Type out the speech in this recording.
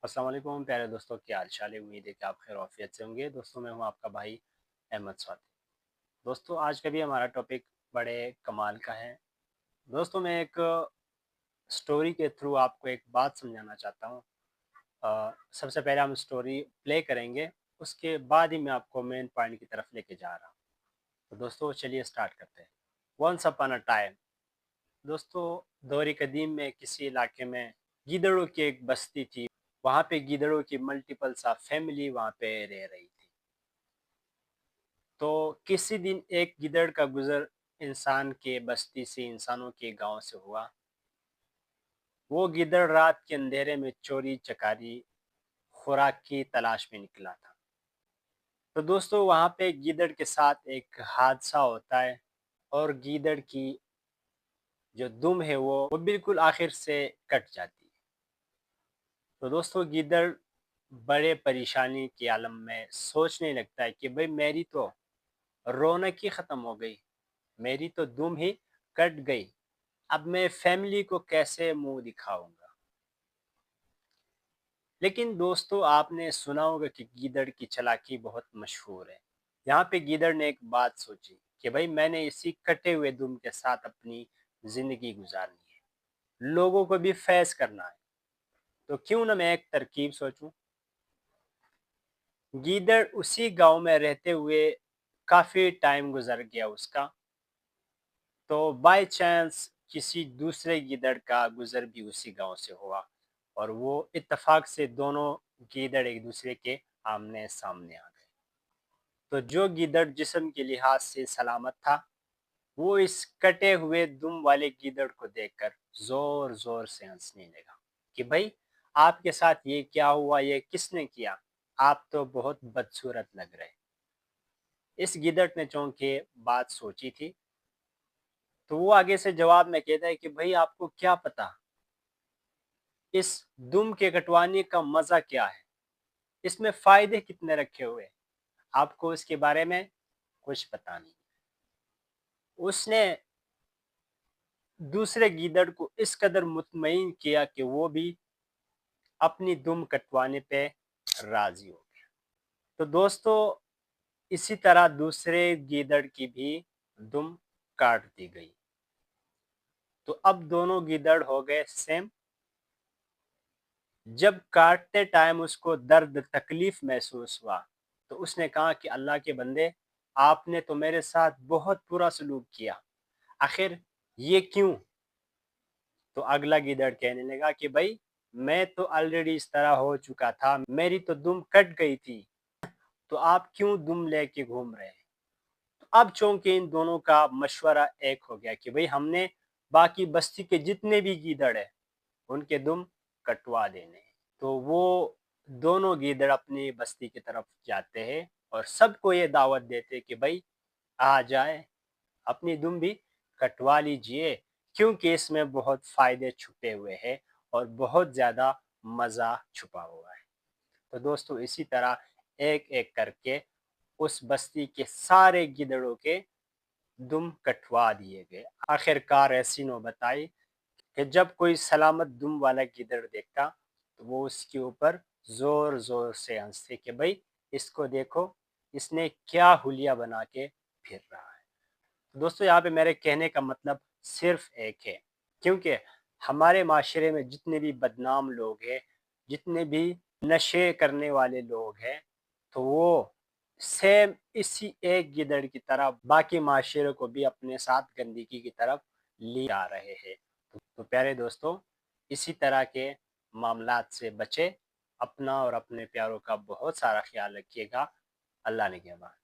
अस्सलाम वालेकुम प्यारे दोस्तों, क्या हाल चाल है। उम्मीद है कि आप खैर आफियत से होंगे। दोस्तों मैं हूं आपका भाई अहमद स्वाति। दोस्तों आज का भी हमारा टॉपिक बड़े कमाल का है। दोस्तों मैं एक स्टोरी के थ्रू आपको एक बात समझाना चाहता हूं। सबसे पहले हम स्टोरी प्ले करेंगे, उसके बाद ही मैं आपको मेन पॉइंट की तरफ लेके जा रहा हूँ। तो दोस्तों चलिए स्टार्ट करते हैं। Once upon a time. दोस्तों दौर कदीम में किसी इलाके में गीदड़ों की एक बस्ती थी। वहाँ पे गीदड़ों की मल्टीपल सा फैमिली वहाँ पे रह रही थी। तो किसी दिन एक गीदड़ का गुजर इंसान के बस्ती से, इंसानों के गांव से हुआ। वो गीदड़ रात के अंधेरे में चोरी चकारी खुराक की तलाश में निकला था। तो दोस्तों वहाँ पे गीदड़ के साथ एक हादसा होता है और गीदड़ की जो दुम है वो बिल्कुल आखिर से कट जाती है। तो दोस्तों गीदड़ बड़े परेशानी के आलम में सोचने लगता है कि भाई मेरी तो रौनक ही खत्म हो गई, मेरी तो दुम ही कट गई, अब मैं फैमिली को कैसे मुंह दिखाऊंगा। लेकिन दोस्तों आपने सुना होगा कि गीदड़ की चालाकी बहुत मशहूर है। यहाँ पे गीदड़ ने एक बात सोची कि भाई मैंने इसी कटे हुए दुम के साथ अपनी जिंदगी गुजारनी है, लोगों को भी फैज करना है, तो क्यों ना मैं एक तरकीब सोचूं। गीदड़ उसी गांव में रहते हुए काफी टाइम गुजर गया उसका। तो बाय चांस किसी दूसरे गीदड़ का गुजर भी उसी गांव से हुआ और वो इत्तेफाक से दोनों गीदड़ एक दूसरे के आमने सामने आ गए। तो जो गीदड़ जिस्म के लिहाज से सलामत था, वो इस कटे हुए दुम वाले गीदड़ को देखकर जोर जोर से हंसने लगा कि भाई आपके साथ ये क्या हुआ, ये किसने किया, आप तो बहुत बदसूरत लग रहे। इस गिदड़ ने चौंके बात सोची थी। तो वो आगे से जवाब में कहता है कि भाई आपको क्या पता इस दुम के कटवाने का मजा क्या है, इसमें फायदे कितने रखे हुए हैं, आपको इसके बारे में कुछ पता नहीं। उसने दूसरे गीदड़ को इस कदर मुतमईन किया कि वो भी अपनी दुम कटवाने पे राजी हो गया। तो दोस्तों इसी तरह दूसरे गीदड़ की भी दुम काट दी गई। तो अब दोनों गीदड़ हो गए सेम। जब काटते टाइम उसको दर्द तकलीफ महसूस हुआ तो उसने कहा कि अल्लाह के बंदे, आपने तो मेरे साथ बहुत बुरा सलूक किया, आखिर ये क्यों। तो अगला गीदड़ कहने लगा कि भाई मैं तो ऑलरेडी इस तरह हो चुका था, मेरी तो दुम कट गई थी, तो आप क्यों दुम लेके घूम रहे हैं। तो अब चूंकि इन दोनों का मशवरा एक हो गया कि भाई हमने बाकी बस्ती के जितने भी गीदड़ है उनके दुम कटवा देने हैं। तो वो दोनों गीदड़ अपनी बस्ती की तरफ जाते हैं और सबको ये दावत देते हैं कि भाई आ जाए, अपनी दुम भी कटवा लीजिए, क्योंकि इसमें बहुत फायदे छुपे हुए हैं और बहुत ज़्यादा मज़ा छुपा हुआ है। तो दोस्तों इसी तरह एक एक करके उस बस्ती के सारे गिदड़ों के दुम कटवा दिए गए। आखिरकार ऐसी नौबत आई कि जब कोई सलामत दुम वाला गिदड़ देखता तो वो उसके ऊपर जोर जोर से हंसते कि भाई इसको देखो, इसने क्या हुलिया बना के फिर रहा है। दोस्तों यहाँ पे मेरे कहने का मतलब सिर्फ एक है, क्योंकि हमारे माशरे में जितने भी बदनाम लोग हैं, जितने भी नशे करने वाले लोग हैं, तो वो सेम इसी एक गिदड़ की तरह बाकी माशरे को भी अपने साथ गंदगी की तरफ ले आ रहे हैं। तो प्यारे दोस्तों इसी तरह के मामलात से बचे, अपना और अपने प्यारों का बहुत सारा ख्याल रखिएगा। अल्लाह ने के बाद।